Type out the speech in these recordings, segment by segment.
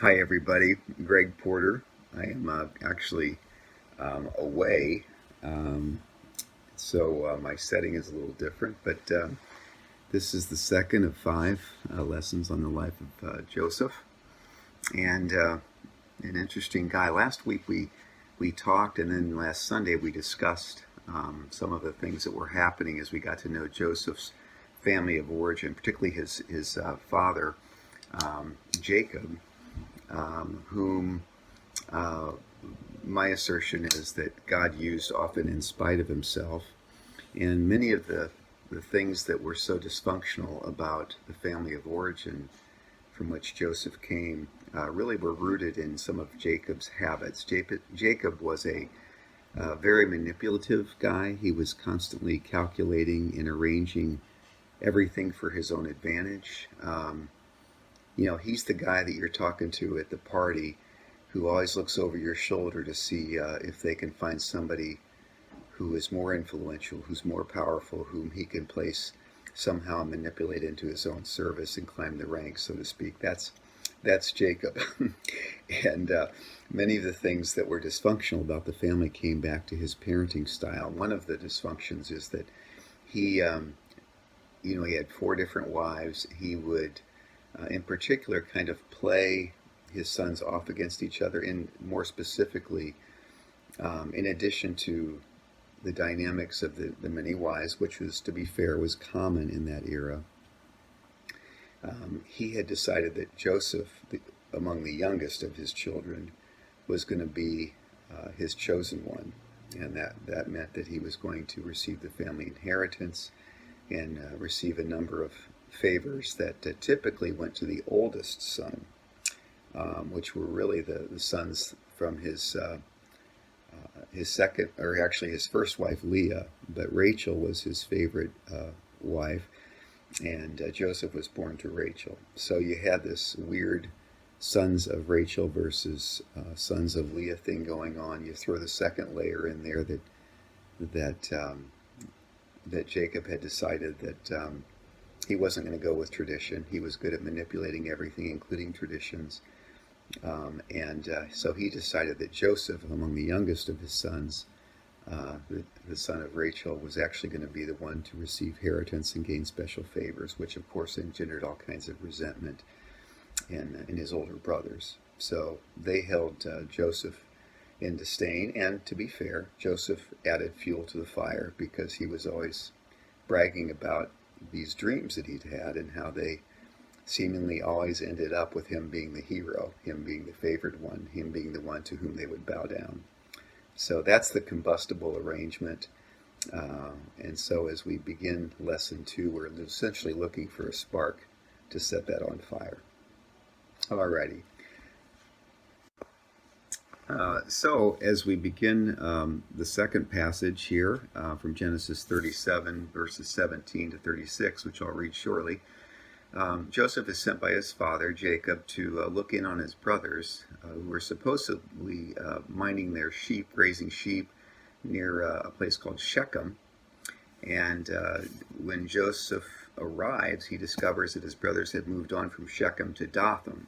Hi, everybody. Greg Porter. I am actually away, um, so my setting is a little different, but this is the second of five lessons on the life of Joseph, and an interesting guy. Last week we talked, and then last Sunday we discussed some of the things that were happening as we got to know Joseph's family of origin, particularly his father, Jacob, whom uh, my assertion is that God used often in spite of himself. And many of the things that were so dysfunctional about the family of origin from which Joseph came really were rooted in some of Jacob's habits. Jacob was a very manipulative guy. He was constantly calculating and arranging everything for his own advantage. He's the guy that you're talking to at the party who always looks over your shoulder to see if they can find somebody who is more influential, who's more powerful, whom he can place somehow manipulate into his own service and climb the ranks, so to speak. That's Jacob. And many of the things that were dysfunctional about the family came back to his parenting style. One of the dysfunctions is that he had four different wives. He would, in particular, kind of play his sons off against each other, and more specifically, in addition to the dynamics of the many wives, which was, to be fair, was common in that era. He had decided that Joseph, among the youngest of his children, was going to be his chosen one, and that meant that he was going to receive the family inheritance and receive a number of favors that typically went to the oldest son, which were really the sons from his second, or actually his first wife, Leah, but Rachel was his favorite wife, and Joseph was born to Rachel. So you had this weird sons of Rachel versus sons of Leah thing going on. You throw the second layer in there that Jacob had decided that he wasn't going to go with tradition. He was good at manipulating everything, including traditions. So he decided that Joseph, among the youngest of his sons, the son of Rachel, was actually going to be the one to receive inheritance and gain special favors, which of course engendered all kinds of resentment in his older brothers. So they held Joseph in disdain, and to be fair, Joseph added fuel to the fire because he was always bragging about these dreams that he'd had and how they seemingly always ended up with him being the hero, him being the favored one, him being the one to whom they would bow down. So that's the combustible arrangement. And so as we begin lesson 2, we're essentially looking for a spark to set that on fire. Alrighty. So as we begin the second passage here from Genesis 37, verses 17 to 36, which I'll read shortly, Joseph is sent by his father, Jacob, to look in on his brothers who were supposedly minding their sheep, grazing sheep near a place called Shechem. And when Joseph arrives, he discovers that his brothers had moved on from Shechem to Dothan.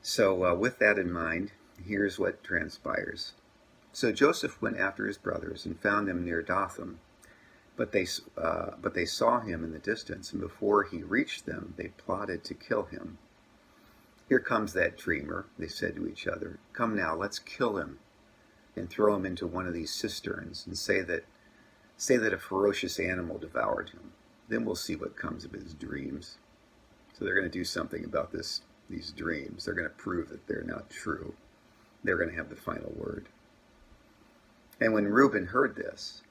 So with that in mind, here's what transpires. So Joseph went after his brothers and found them near Dothan. But they saw him in the distance, and before he reached them, they plotted to kill him. "Here comes that dreamer," they said to each other. "Come now, let's kill him and throw him into one of these cisterns and say that a ferocious animal devoured him. Then we'll see what comes of his dreams." So they're going to do something about these dreams. They're going to prove that they're not true. They're going to have the final word. And when Reuben heard this,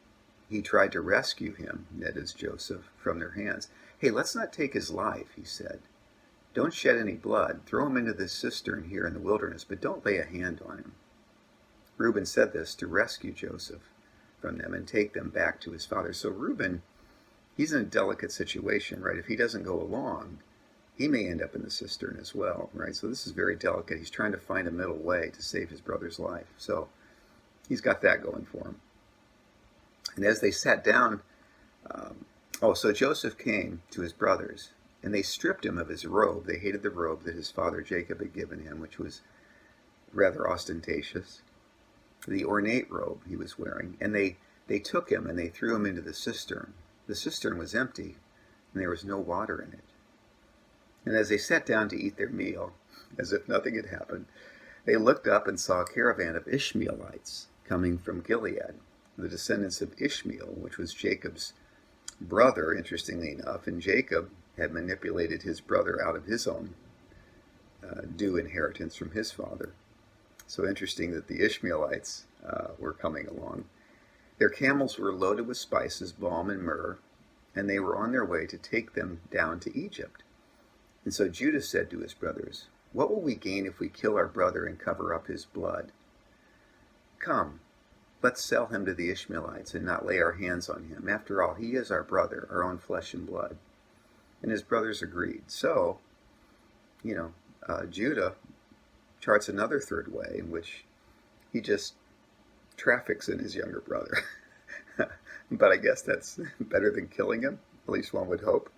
he tried to rescue him, that is Joseph, from their hands. "Hey, let's not take his life," he said. "Don't shed any blood. Throw him into this cistern here in the wilderness, but don't lay a hand on him." Reuben said this to rescue Joseph from them and take them back to his father. So Reuben, he's in a delicate situation, right? If he doesn't go along, he may end up in the cistern as well, right? So this is very delicate. He's trying to find a middle way to save his brother's life. So he's got that going for him. And as they sat down, so Joseph came to his brothers And they stripped him of his robe. They hated the robe that his father Jacob had given him, which was rather ostentatious, the ornate robe he was wearing. And they took him and they threw him into the cistern. The cistern was empty, and there was no water in it. And as they sat down to eat their meal, as if nothing had happened, they looked up and saw a caravan of Ishmaelites coming from Gilead, the descendants of Ishmael, which was Jacob's brother, interestingly enough. And Jacob had manipulated his brother out of his own due inheritance from his father. So interesting that the Ishmaelites were coming along. Their camels were loaded with spices, balm, and myrrh, and they were on their way to take them down to Egypt. And so Judah said to his brothers, "What will we gain if we kill our brother and cover up his blood? Come, let's sell him to the Ishmaelites and not lay our hands on him. After all, he is our brother, our own flesh and blood." And his brothers agreed. So, Judah charts another third way in which he just traffics in his younger brother. But I guess that's better than killing him, at least one would hope.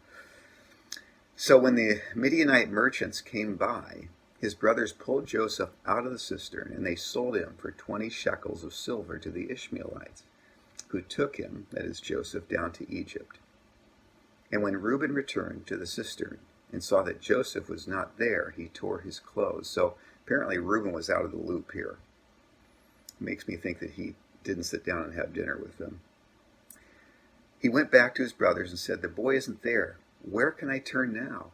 So when the Midianite merchants came by, his brothers pulled Joseph out of the cistern, and they sold him for 20 shekels of silver to the Ishmaelites, who took him, that is Joseph, down to Egypt. And when Reuben returned to the cistern and saw that Joseph was not there, he tore his clothes. So apparently Reuben was out of the loop here. It makes me think that he didn't sit down and have dinner with them. He went back to his brothers and said, "The boy isn't there. Where can I turn now?"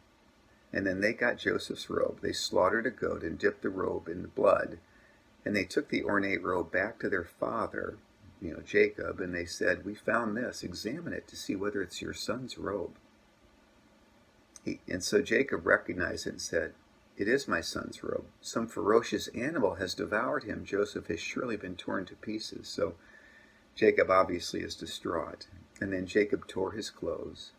And then they got Joseph's robe. They slaughtered a goat and dipped the robe in the blood. And they took the ornate robe back to their father, Jacob, and they said, "We found this. Examine it to see whether it's your son's robe." And so Jacob recognized it and said, "It is my son's robe. Some ferocious animal has devoured him. Joseph has surely been torn to pieces." So Jacob obviously is distraught. And then Jacob tore his clothes,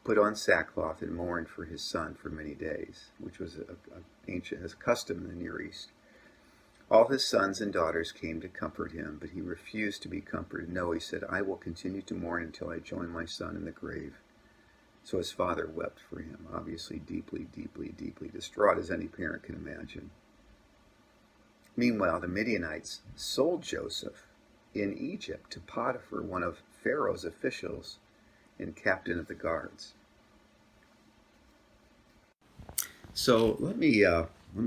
put on sackcloth, and mourned for his son for many days, which was an ancient custom in the Near East. All his sons and daughters came to comfort him, but he refused to be comforted. "No," he said, "I will continue to mourn until I join my son in the grave." So his father wept for him, obviously deeply, deeply, deeply distraught, as any parent can imagine. Meanwhile, the Midianites sold Joseph in Egypt to Potiphar, one of Pharaoh's officials and captain of the guards. So let me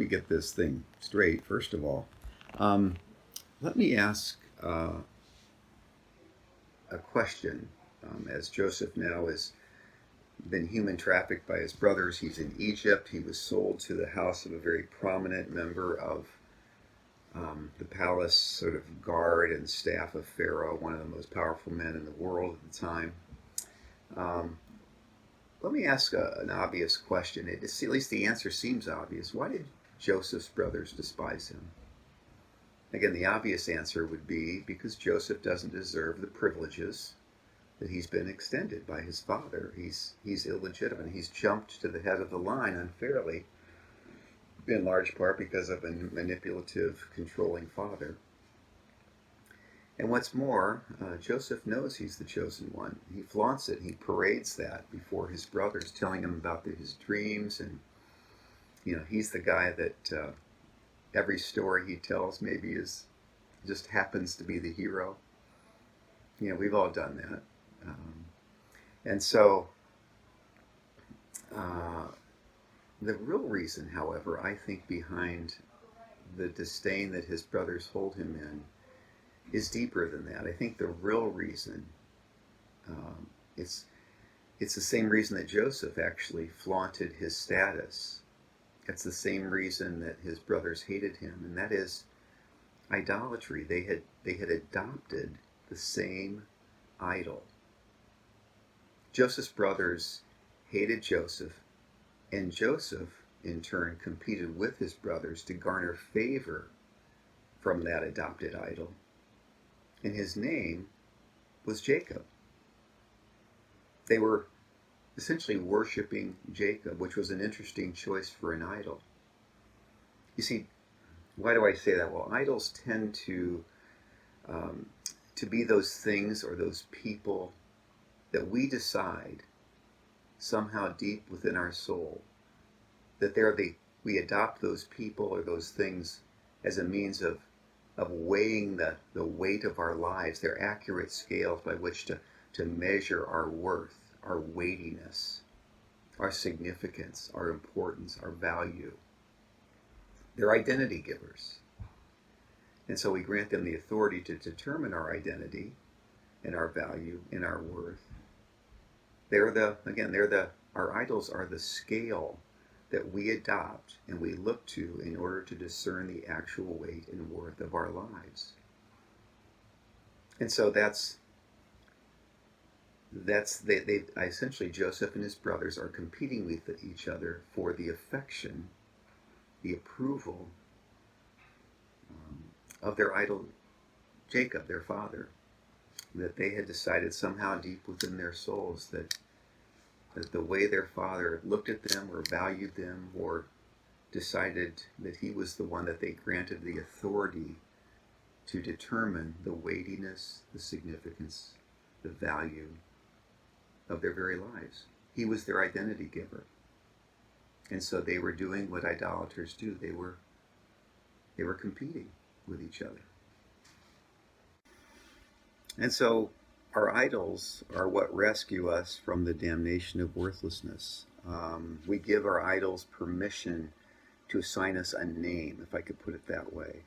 get this thing straight. First of all, let me ask a question. As Joseph now has been human trafficked by his brothers, he's in Egypt. He was sold to the house of a very prominent member of the palace sort of guard and staff of Pharaoh, one of the most powerful men in the world at the time. Let me ask an obvious question. At least the answer seems obvious. Why did Joseph's brothers despise him? Again, the obvious answer would be because Joseph doesn't deserve the privileges that he's been extended by his father. He's illegitimate. He's jumped to the head of the line unfairly, in large part because of a manipulative, controlling father. And what's more, Joseph knows he's the chosen one. He flaunts it. He parades that before his brothers, telling them about his dreams. And, he's the guy that every story he tells maybe just happens to be the hero. We've all done that. And so the real reason, however, I think behind the disdain that his brothers hold him in is deeper than that. I think the real reason, it's the same reason that Joseph actually flaunted his status. It's the same reason that his brothers hated him, and that is idolatry. They had adopted the same idol. Joseph's brothers hated Joseph, and Joseph, in turn, competed with his brothers to garner favor from that adopted idol. And his name was Jacob. They were essentially worshiping Jacob, which was an interesting choice for an idol. You see, why do I say that? Well, idols tend to be those things or those people that we decide somehow deep within our soul, that we adopt those people or those things as a means of weighing the weight of our lives. They're accurate scales by which to measure our worth, our weightiness, our significance, our importance, our value. They're identity givers. And so we grant them the authority to determine our identity and our value and our worth. Our idols are the scale that we adopt and we look to in order to discern the actual weight and worth of our lives. And so essentially Joseph and his brothers are competing with each other for the affection, the approval of their idol Jacob, their father, that they had decided somehow deep within their souls that the way their father looked at them or valued them or decided that he was the one that they granted the authority to determine the weightiness, the significance, the value of their very lives. He was their identity giver. And so they were doing what idolaters do. They were competing with each other. And so our idols are what rescue us from the damnation of worthlessness. We give our idols permission to assign us a name, if I could put it that way,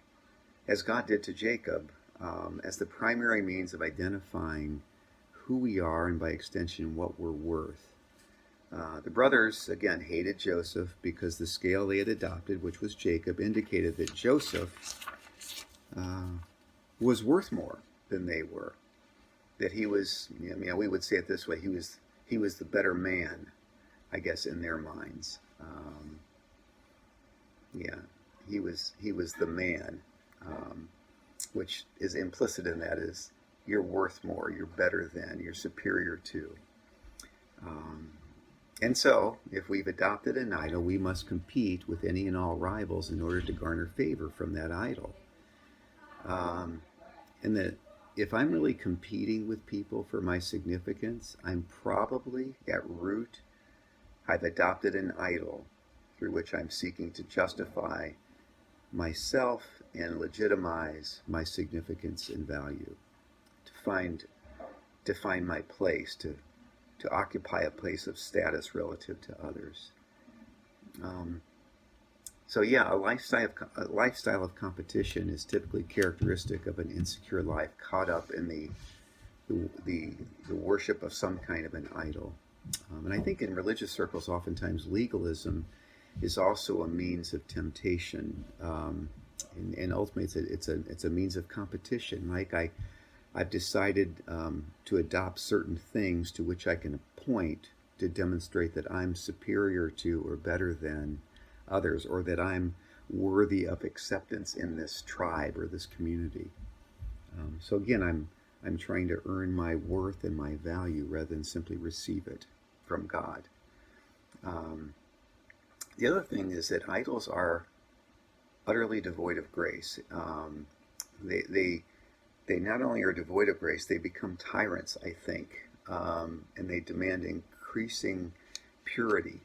as God did to Jacob, as the primary means of identifying who we are and by extension what we're worth. The brothers, again, hated Joseph because the scale they had adopted, which was Jacob, indicated that Joseph was worth more than they were. That he was, we would say it this way, he was the better man, I guess, in their minds. He was the man, which is implicit in that is you're worth more, you're better than, you're superior to. And so, if we've adopted an idol, we must compete with any and all rivals in order to garner favor from that idol. And that if I'm really competing with people for my significance, I'm probably, at root, I've adopted an idol through which I'm seeking to justify myself and legitimize my significance and value, to find my place, to occupy a place of status relative to others. A lifestyle of competition is typically characteristic of an insecure life caught up in the worship of some kind of an idol. And I think in religious circles, oftentimes legalism is also a means of temptation, and ultimately it's a means of competition. Like I've decided to adopt certain things to which I can point to demonstrate that I'm superior to or better than others, or that I'm worthy of acceptance in this tribe or this community. So again, I'm trying to earn my worth and my value rather than simply receive it from God. The other thing is that idols are utterly devoid of grace. They not only are devoid of grace, they become tyrants, I think, and they demand increasing purity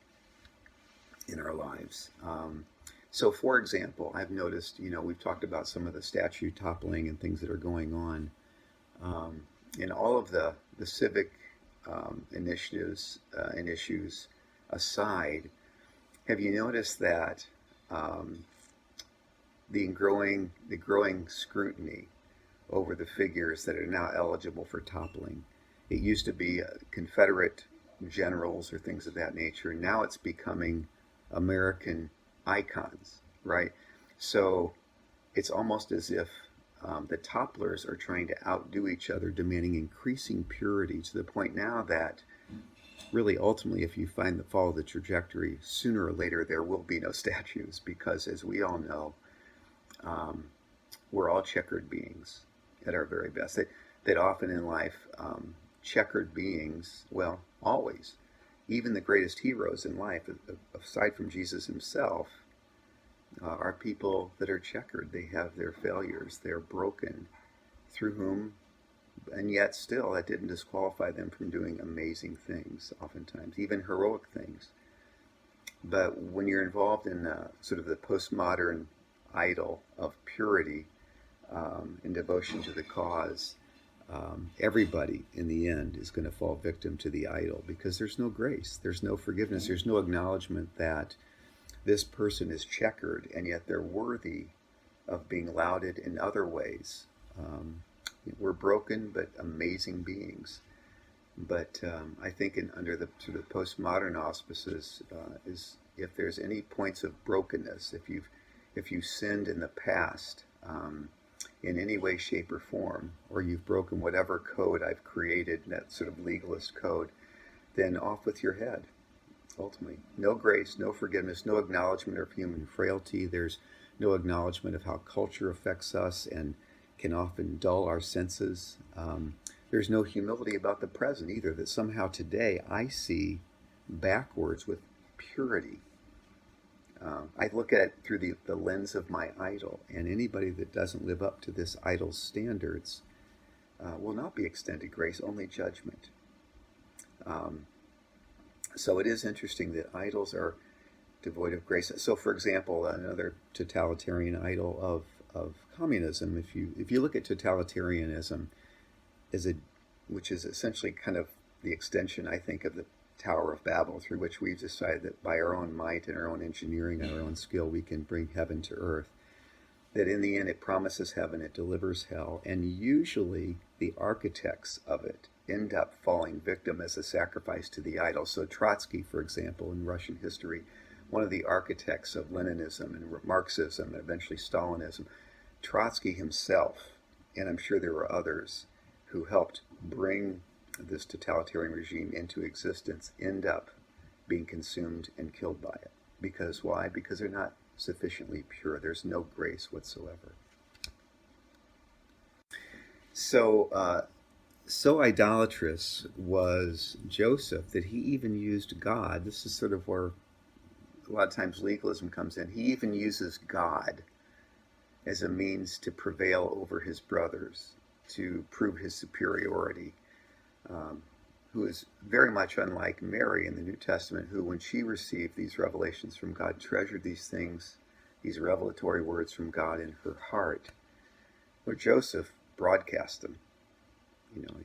in our lives. So, for example, I've noticed, we've talked about some of the statue toppling and things that are going on. In all of the civic initiatives and issues aside, have you noticed that the growing scrutiny over the figures that are now eligible for toppling? It used to be Confederate generals or things of that nature. Now it's becoming American icons, right? So it's almost as if the topplers are trying to outdo each other, demanding increasing purity to the point now that really ultimately, if you follow the trajectory, sooner or later there will be no statues, because as we all know, we're all checkered beings at our very best. That often in life, checkered beings, well, always, even the greatest heroes in life, aside from Jesus himself, are people that are checkered. They have their failures. They're broken, through whom And yet still that didn't disqualify them from doing amazing things, oftentimes even heroic things. But when you're involved in sort of the postmodern idol of purity and devotion to the cause, everybody in the end is going to fall victim to the idol, because there's no grace, there's no forgiveness, there's no acknowledgement that this person is checkered and yet they're worthy of being lauded in other ways. We're broken but amazing beings. But I think under the sort of postmodern auspices, is if there's any points of brokenness, if you sinned in the past in any way, shape, or form, or you've broken whatever code I've created, that sort of legalist code, then off with your head. Ultimately, no grace, no forgiveness, no acknowledgement of human frailty. There's no acknowledgement of how culture affects us and can often dull our senses. There's no humility about the present either, that somehow today I see backwards with purity. I look at it through the lens of my idol, and anybody that doesn't live up to this idol's standards will not be extended grace, only judgment. So it is interesting that idols are devoid of grace. So, for example, another totalitarian idol of communism, if you look at totalitarianism, which is essentially kind of the extension, I think, of the Tower of Babel, through which we've decided that by our own might and our own engineering and our own skill, we can bring heaven to earth. That in the end, it promises heaven, it delivers hell, and usually the architects of it end up falling victim as a sacrifice to the idol. So Trotsky, for example, in Russian history, one of the architects of Leninism and Marxism and eventually Stalinism, Trotsky himself, and I'm sure there were others who helped bring this totalitarian regime into existence, end up being consumed and killed by it. Because why? Because they're not sufficiently pure. There's no grace whatsoever. So idolatrous was Joseph that he even used God. This is sort of where a lot of times legalism comes in. He even uses God as a means to prevail over his brothers, to prove his superiority, who is very much unlike Mary in the New Testament, who, when she received these revelations from God, treasured these things, these revelatory words from God in her heart, where Joseph broadcast them,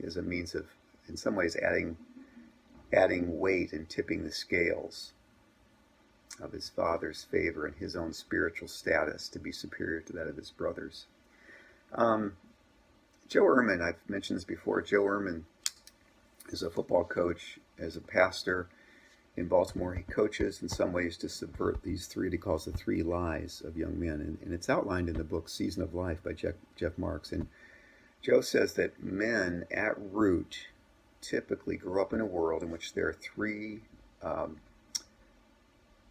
as a means of, in some ways, adding weight and tipping the scales of his father's favor and his own spiritual status to be superior to that of his brothers. Joe Ehrman, I've mentioned this before. Joe Ehrman is a football coach, as a pastor in Baltimore. He coaches in some ways to subvert these three, he calls the three lies of young men. And it's outlined in the book Season of Life by Jeff Marks. And Joe says that men at root typically grow up in a world in which there are three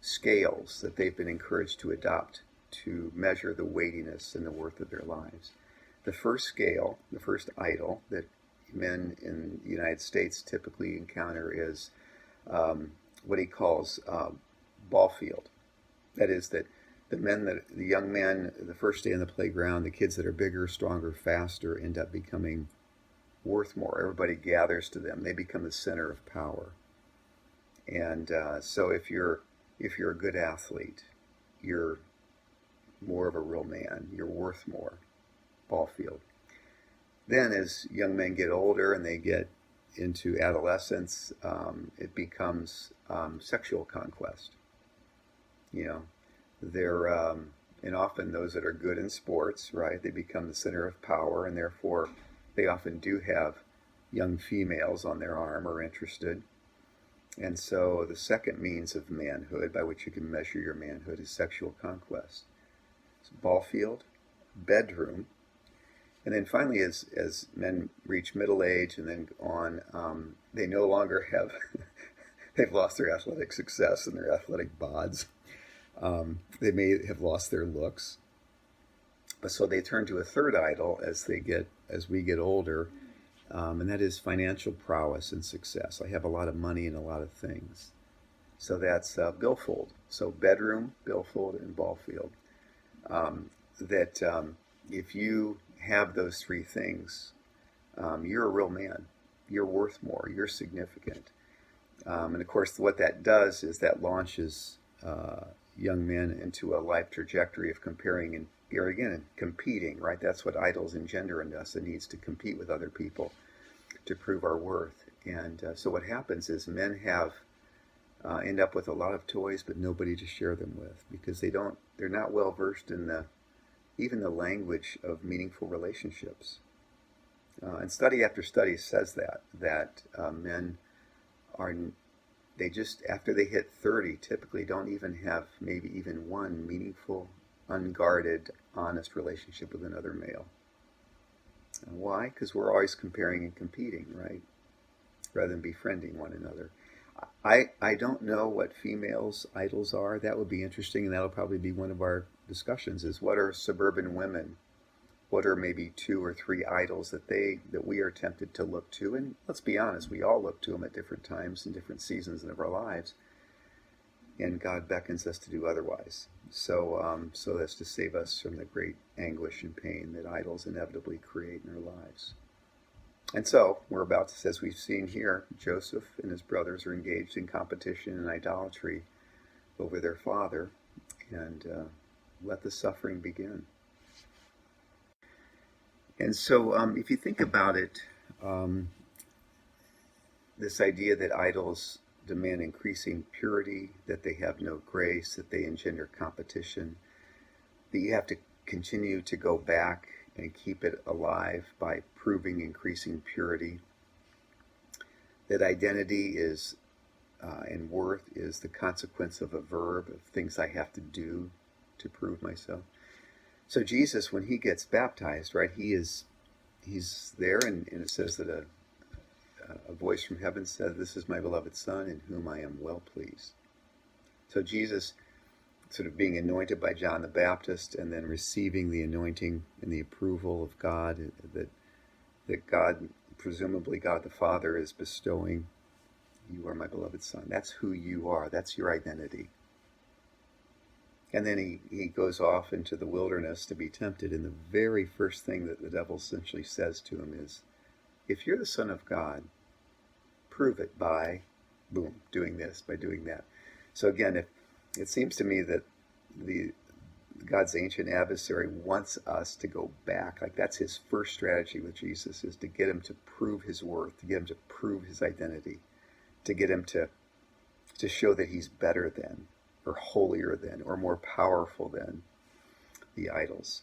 scales that they've been encouraged to adopt to measure the weightiness and the worth of their lives. The first scale, the first idol that men in the United States typically encounter is what he calls ball field. That is, that the young men, the first day on the playground, the kids that are bigger, stronger, faster, end up becoming worth more. Everybody gathers to them. They become the center of power. And so if you're a good athlete, you're more of a real man. You're worth more. Ball field. Then as young men get older and they get into adolescence, it becomes sexual conquest. They're, and often those that are good in sports, right, they become the center of power, and therefore they often do have young females on their arm or interested. And so the second means of manhood by which you can measure your manhood is sexual conquest. So ball field, bedroom, and then finally, as men reach middle age and then on, they no longer have, they've lost their athletic success and their athletic bods. They may have lost their looks. But so they turn to a third idol as we get older, and that is financial prowess and success. I have a lot of money and a lot of things. So that's billfold. So bedroom, billfold, and ball field. If you have those three things, You're a real man. You're worth more. You're significant. And of course, what that does is that launches young men into a life trajectory of comparing and here again and competing, right? That's what idols engender in us. It needs to compete with other people to prove our worth. And so what happens is men have end up with a lot of toys, but nobody to share them with because they're not well versed in even the language of meaningful relationships. And study after study says that men are they just after they hit 30 typically don't even have maybe even one meaningful, unguarded, honest relationship with another male. Why? Because we're always comparing and competing, right? Rather than befriending one another. I don't know what females' idols are. That would be interesting, and that'll probably be one of our discussions. Is what are suburban women? What are maybe 2 or 3 idols that we are tempted to look to? And let's be honest, we all look to them at different times and different seasons of our lives. And God beckons us to do otherwise. So that's to save us from the great anguish and pain that idols inevitably create in our lives. And so we're about to, as we've seen here, Joseph and his brothers are engaged in competition and idolatry over their father, and let the suffering begin. And so if you think about it, this idea that idols demand increasing purity, that they have no grace, that they engender competition, that you have to continue to go back and keep it alive by proving increasing purity, that identity is and worth is the consequence of a verb, of things I have to do to prove myself. So Jesus, when he gets baptized, right, he's there, and it says that a voice from heaven said, "This is my beloved Son, in whom I am well pleased." So Jesus, sort of being anointed by John the Baptist, and then receiving the anointing and the approval of God, that God, presumably God the Father, is bestowing, "You are my beloved Son." That's who you are. That's your identity. And then he goes off into the wilderness to be tempted, and the very first thing that the devil essentially says to him is, if you're the Son of God, prove it by, boom, doing this, by doing that. So again, it seems to me that God's ancient adversary wants us to go back. Like that's his first strategy with Jesus, is to get him to prove his worth, to get him to prove his identity, to get him to show that he's better than, or holier than, or more powerful than the idols.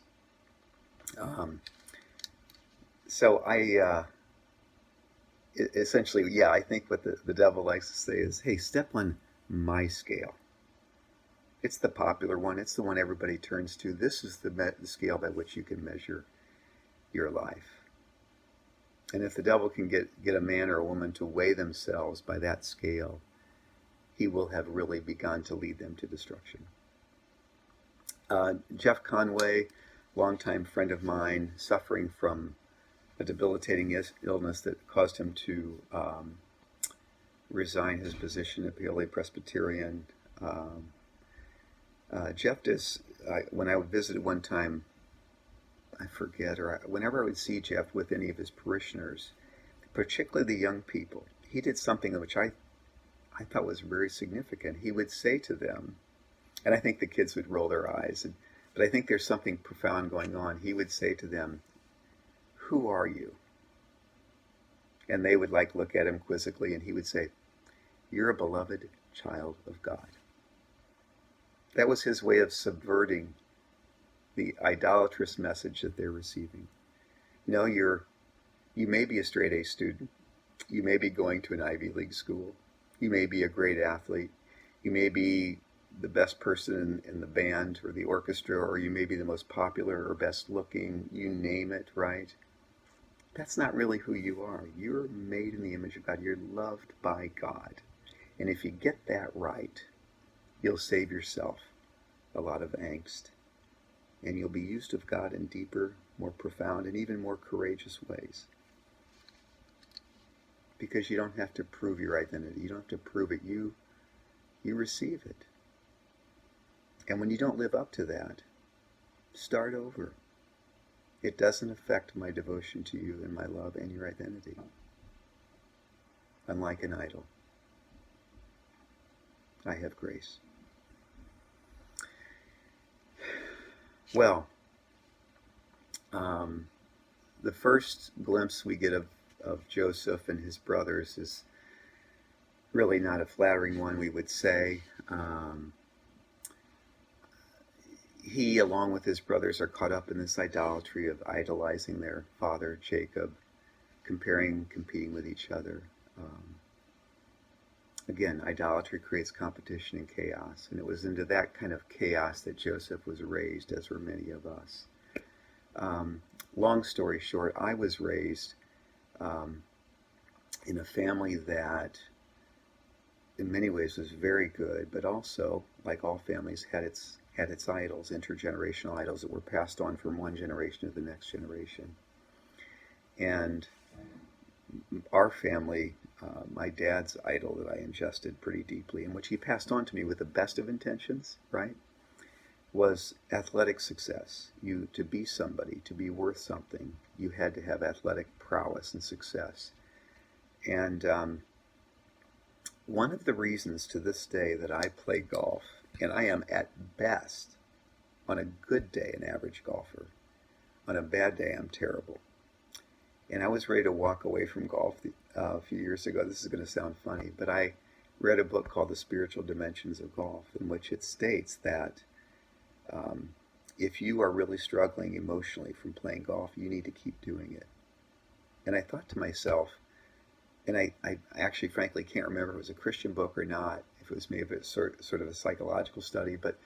So essentially, I think what the devil likes to say is, hey, step on my scale. It's the popular one. It's the one everybody turns to. This is the scale by which you can measure your life. And if the devil can get a man or a woman to weigh themselves by that scale, he will have really begun to lead them to destruction. Jeff Conway, longtime friend of mine, suffering from a debilitating illness that caused him to resign his position at Paoli Presbyterian. Jeff does, when I visited one time, I forget, or whenever I would see Jeff with any of his parishioners, particularly the young people, he did something which I thought was very significant. He would say to them, and I think the kids would roll their eyes, but I think there's something profound going on. He would say to them, "Who are you?" And they would look at him quizzically, and he would say, "You're a beloved child of God." That was his way of subverting the idolatrous message that they're receiving. No, you may be a straight A student. You may be going to an Ivy League school. You may be a great athlete. You may be the best person in the band or the orchestra, or you may be the most popular or best looking, you name it, right? That's not really who you are. You're made in the image of God. You're loved by God. And if you get that right, you'll save yourself a lot of angst. And you'll be used of God in deeper, more profound, and even more courageous ways. Because you don't have to prove your identity. You don't have to prove it. You receive it. And when you don't live up to that, start over. it doesn't affect my devotion to you and my love and your identity. Unlike an idol, I have grace. Well, the first glimpse we get of Joseph and his brothers is really not a flattering one, we would say. He, along with his brothers, are caught up in this idolatry of idolizing their father, Jacob, competing with each other. Again, idolatry creates competition and chaos, and it was into that kind of chaos that Joseph was raised, as were many of us. Long story short, I was raised in a family that in many ways was very good, but also, like all families, had its idols, intergenerational idols that were passed on from one generation to the next generation. And our family, my dad's idol that I ingested pretty deeply, and which he passed on to me with the best of intentions, right, was athletic success. To be somebody, to be worth something, you had to have athletic prowess and success. And one of the reasons to this day that I play golf, and I am at best, on a good day, an average golfer. On a bad day, I'm terrible. And I was ready to walk away from golf a few years ago. This is going to sound funny, but I read a book called The Spiritual Dimensions of Golf, in which it states that if you are really struggling emotionally from playing golf, you need to keep doing it. And I thought to myself, and I actually frankly can't remember if it was a Christian book or not, if it was maybe sort of a psychological study, but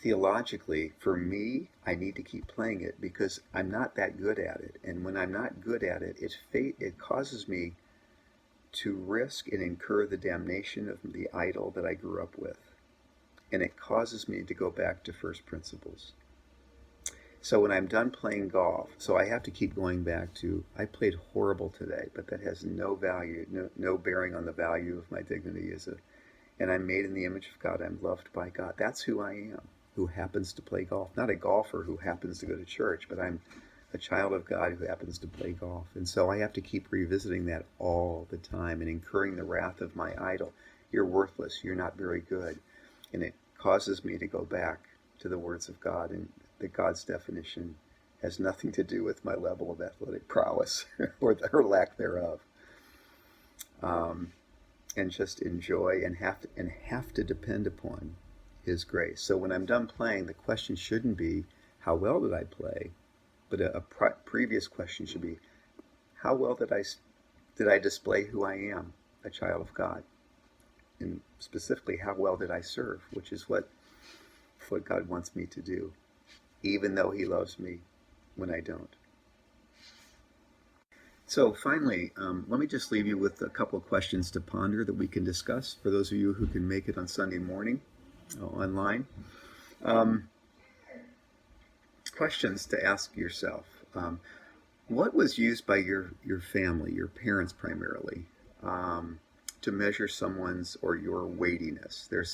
theologically, for me, I need to keep playing it because I'm not that good at it. And when I'm not good at it, it causes me to risk and incur the damnation of the idol that I grew up with. And it causes me to go back to first principles. So when I'm done playing golf, so I have to keep going back to, I played horrible today, but that has no value, no bearing on the value of my dignity and I'm made in the image of God. I'm loved by God. That's who I am, who happens to play golf. Not a golfer who happens to go to church, but I'm a child of God who happens to play golf. And so I have to keep revisiting that all the time and incurring the wrath of my idol. You're worthless. You're not very good. And it causes me to go back to the words of God, and that God's definition has nothing to do with my level of athletic prowess or lack thereof. And just enjoy and have to depend upon His grace. So when I'm done playing, the question shouldn't be, how well did I play? But a previous question should be, how well did I display who I am, a child of God? And specifically, how well did I serve, which is what God wants me to do, even though He loves me when I don't. So finally, let me just leave you with a couple of questions to ponder that we can discuss for those of you who can make it on Sunday morning online. Questions to ask yourself. What was used by your family, your parents primarily, to measure someone's or your weightiness, their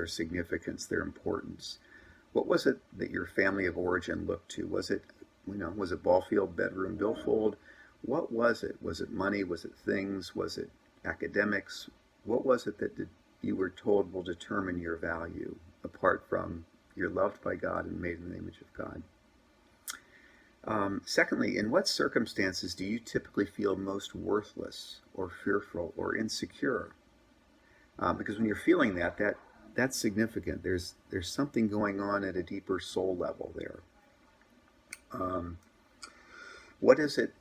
significance, their importance? What was it that your family of origin looked to? Was it ball field, bedroom, billfold? What was it? Was it money? Was it things? Was it academics? What was it that you were told will determine your value, apart from you're loved by God and made in the image of God? Secondly, in what circumstances do you typically feel most worthless or fearful or insecure? Because when you're feeling that's significant. There's something going on at a deeper soul level there. What is it?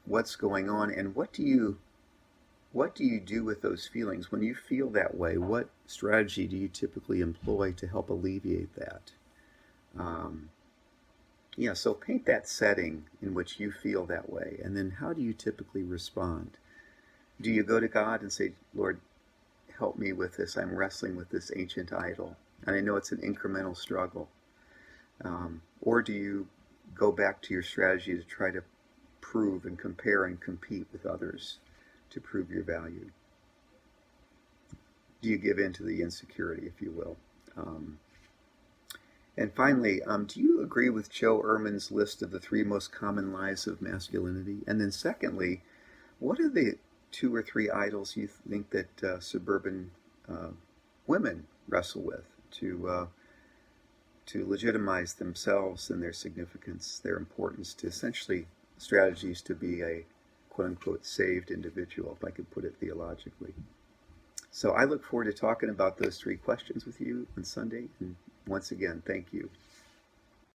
What's going on, and what do you do with those feelings when you feel that way? What strategy do you typically employ to help alleviate that? So paint that setting in which you feel that way, and then how do you typically respond? Do you go to God and say, Lord, help me with this. I'm wrestling with this ancient idol, and I know it's an incremental struggle. Or do you go back to your strategy to try to prove and compare and compete with others to prove your value? Do you give in to the insecurity, if you will? And finally, do you agree with Joe Ehrman's list of the three most common lies of masculinity? And then secondly, what are the two or three idols you think that suburban uh, women wrestle with to legitimize themselves and their significance, their importance, to essentially strategies to be a quote unquote saved individual, if I could put it theologically? So I look forward to talking about those three questions with you on Sunday. And once again, thank you.